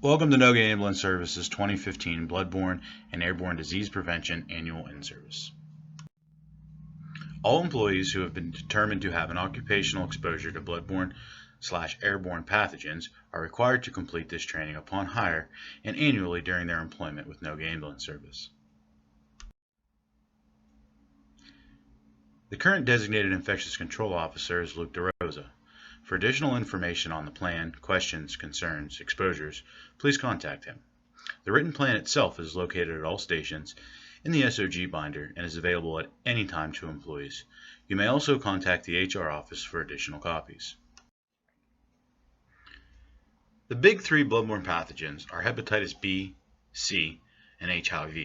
Welcome to Noga Ambulance Service's 2015 Bloodborne and Airborne Disease Prevention Annual In-Service. All employees who have been determined to have an occupational exposure to bloodborne/airborne pathogens are required to complete this training upon hire and annually during their employment with Noga Ambulance Service. The current designated infectious control officer is Luke DeRosa. For additional information on the plan, questions, concerns, exposures, please contact him. The written plan itself is located at all stations in the SOG binder and is available at any time to employees. You may also contact the HR office for additional copies. The big three bloodborne pathogens are hepatitis B, C, and HIV.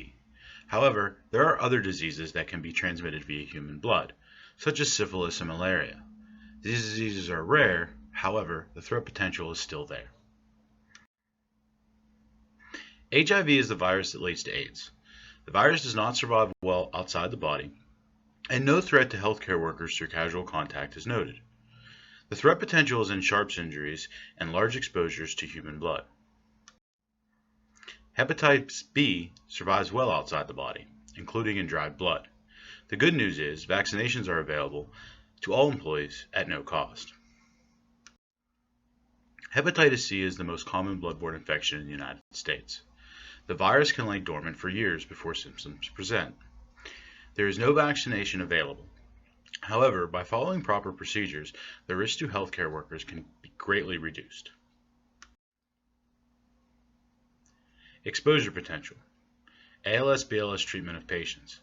However, there are other diseases that can be transmitted via human blood, such as syphilis and malaria. These diseases are rare, however, the threat potential is still there. HIV is the virus that leads to AIDS. The virus does not survive well outside the body, and no threat to healthcare workers through casual contact is noted. The threat potential is in sharps injuries and large exposures to human blood. Hepatitis B survives well outside the body, including in dried blood. The good news is vaccinations are available to all employees at no cost. Hepatitis C is the most common bloodborne infection in the United States. The virus can lay dormant for years before symptoms present. There is no vaccination available. However, by following proper procedures, the risk to healthcare workers can be greatly reduced. Exposure potential. ALS/BLS treatment of patients.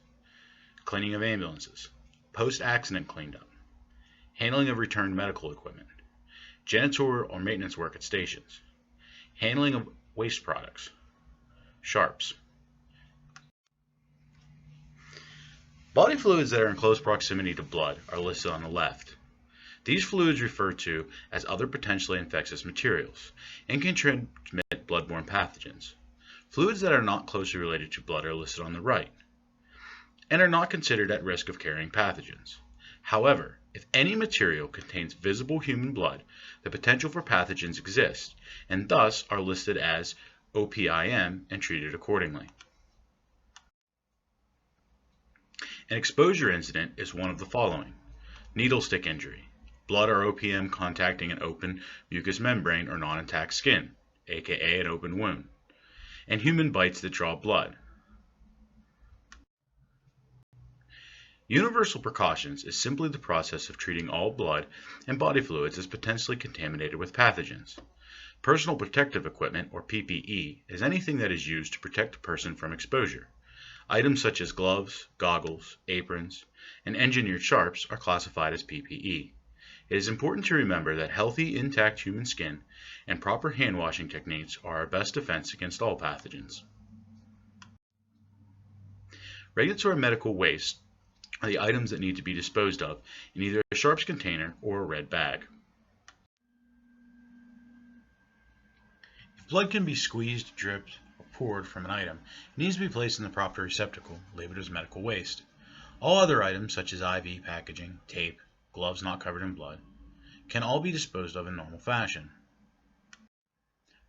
Cleaning of ambulances. Post-accident cleanup. Handling of returned medical equipment. Janitorial or maintenance work at stations. Handling of waste products. Sharps. Body fluids that are in close proximity to blood are listed on the left. These fluids refer to as other potentially infectious materials and can transmit bloodborne pathogens. Fluids that are not closely related to blood are listed on the right and are not considered at risk of carrying pathogens. However, if any material contains visible human blood, the potential for pathogens exists and thus are listed as OPIM and treated accordingly. An exposure incident is one of the following: needle stick injury, blood or OPM contacting an open mucous membrane or non-intact skin, aka an open wound, and human bites that draw blood. Universal precautions is simply the process of treating all blood and body fluids as potentially contaminated with pathogens. Personal protective equipment, or PPE, is anything that is used to protect a person from exposure. Items such as gloves, goggles, aprons, and engineered sharps are classified as PPE. It is important to remember that healthy, intact human skin and proper hand washing techniques are our best defense against all pathogens. Regulatory medical waste are the items that need to be disposed of in either a sharps container or a red bag. If blood can be squeezed, dripped, or poured from an item, it needs to be placed in the proper receptacle, labeled as medical waste. All other items, such as IV packaging, tape, gloves not covered in blood, can all be disposed of in normal fashion.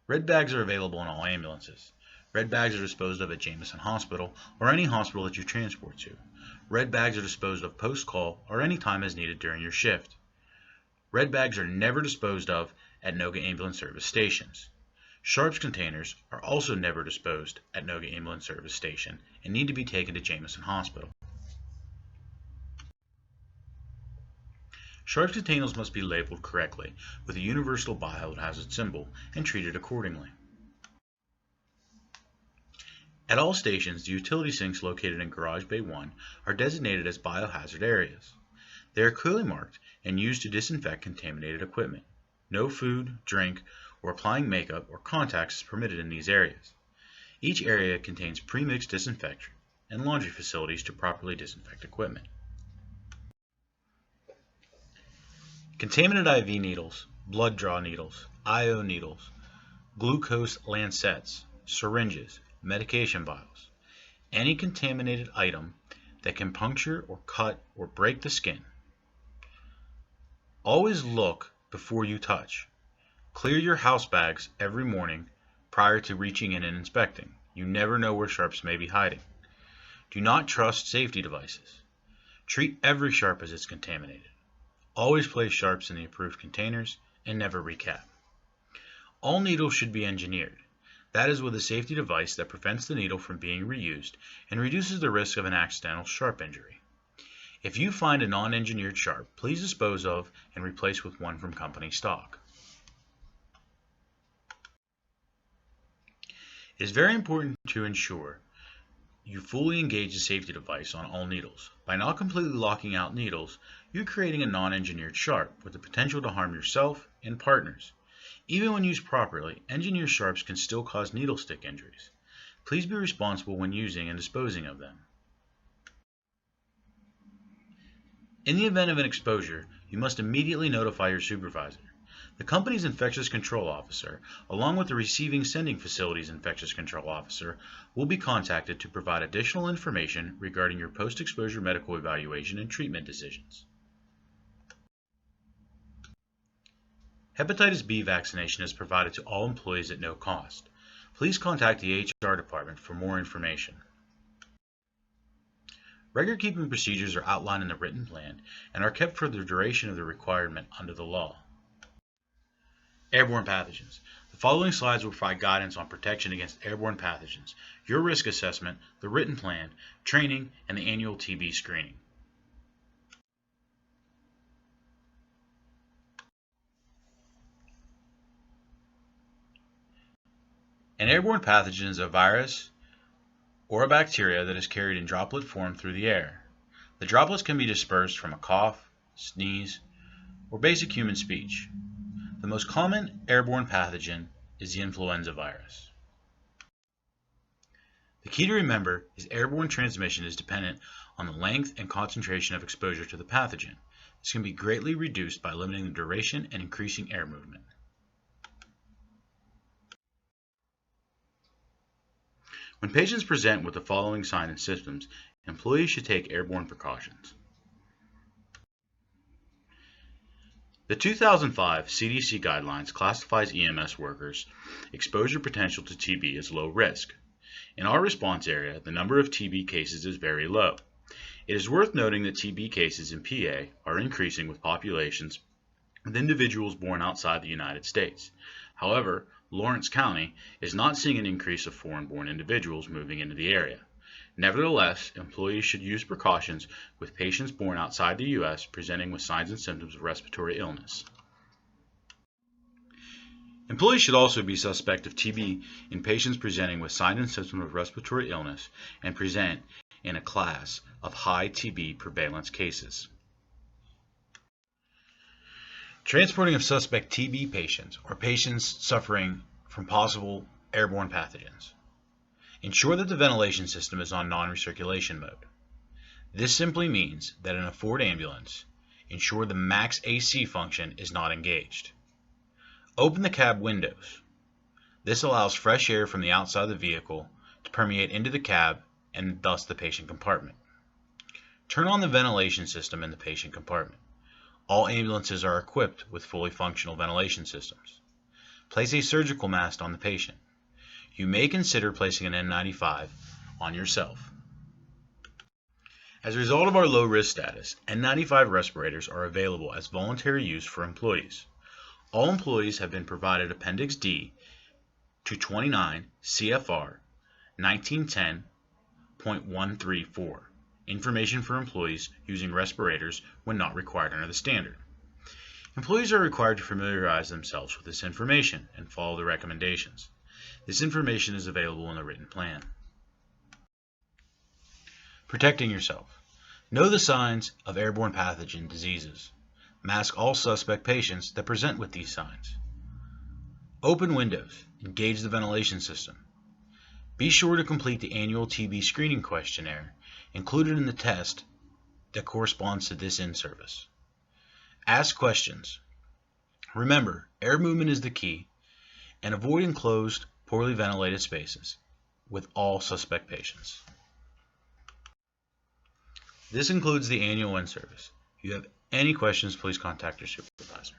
Red bags are available in all ambulances. Red bags are disposed of at Jameson Hospital or any hospital that you transport to. Red bags are disposed of post-call or any time as needed during your shift. Red bags are never disposed of at Noga Ambulance Service stations. Sharps containers are also never disposed at Noga Ambulance Service station and need to be taken to Jameson Hospital. Sharps containers must be labeled correctly with a universal biohazard symbol and treated accordingly. At all stations, the utility sinks located in Garage Bay 1 are designated as biohazard areas. They are clearly marked and used to disinfect contaminated equipment. No food, drink, or applying makeup or contacts is permitted in these areas. Each area contains pre-mixed disinfectant and laundry facilities to properly disinfect equipment. Contaminated IV needles, blood draw needles, IO needles, glucose lancets, syringes, medication vials, any contaminated item that can puncture or cut or break the skin. Always look before you touch. Clear your house bags every morning prior to reaching in and inspecting. You never know where sharps may be hiding. Do not trust safety devices. Treat every sharp as it's contaminated. Always place sharps in the approved containers and never recap. All needles should be engineered. That is with a safety device that prevents the needle from being reused and reduces the risk of an accidental sharp injury. If you find a non-engineered sharp, please dispose of and replace with one from company stock. It is very important to ensure you fully engage the safety device on all needles. By not completely locking out needles, you're creating a non-engineered sharp with the potential to harm yourself and partners. Even when used properly, engineered sharps can still cause needle stick injuries. Please be responsible when using and disposing of them. In the event of an exposure, you must immediately notify your supervisor. The company's infectious control officer, along with the receiving sending facility's infectious control officer, will be contacted to provide additional information regarding your post-exposure medical evaluation and treatment decisions. Hepatitis B vaccination is provided to all employees at no cost. Please contact the HR department for more information. Record-keeping procedures are outlined in the written plan and are kept for the duration of the requirement under the law. Airborne pathogens. The following slides will provide guidance on protection against airborne pathogens, your risk assessment, the written plan, training, and the annual TB screening. An airborne pathogen is a virus or a bacteria that is carried in droplet form through the air. The droplets can be dispersed from a cough, sneeze, or basic human speech. The most common airborne pathogen is the influenza virus. The key to remember is airborne transmission is dependent on the length and concentration of exposure to the pathogen. This can be greatly reduced by limiting the duration and increasing air movement. When patients present with the following signs and symptoms, employees should take airborne precautions. The 2005 CDC guidelines classifies EMS workers' exposure potential to TB as low risk. In our response area, the number of TB cases is very low. It is worth noting that TB cases in PA are increasing with populations with individuals born outside the United States. However, Lawrence County is not seeing an increase of foreign-born individuals moving into the area. Nevertheless, employees should use precautions with patients born outside the U.S. presenting with signs and symptoms of respiratory illness. Employees should also be suspect of TB in patients presenting with signs and symptoms of respiratory illness and present in a class of high TB prevalence cases. Transporting of suspect TB patients or patients suffering from possible airborne pathogens. Ensure that the ventilation system is on non-recirculation mode. This simply means that in a Ford ambulance, ensure the max AC function is not engaged. Open the cab windows. This allows fresh air from the outside of the vehicle to permeate into the cab and thus the patient compartment. Turn on the ventilation system in the patient compartment. All ambulances are equipped with fully functional ventilation systems. Place a surgical mask on the patient. You may consider placing an N95 on yourself. As a result of our low risk status, N95 respirators are available as voluntary use for employees. All employees have been provided Appendix D to 29 CFR 1910.134. Information for employees using respirators when not required under the standard. Employees are required to familiarize themselves with this information and follow the recommendations. This information is available in the written plan. Protecting yourself. Know the signs of airborne pathogen diseases. Mask all suspect patients that present with these signs. Open windows. Engage the ventilation system. Be sure to complete the annual TB screening questionnaire included in the test that corresponds to this in-service. Ask questions. Remember, air movement is the key, and avoid enclosed, poorly ventilated spaces with all suspect patients. This includes the annual in-service. If you have any questions, please contact your supervisor.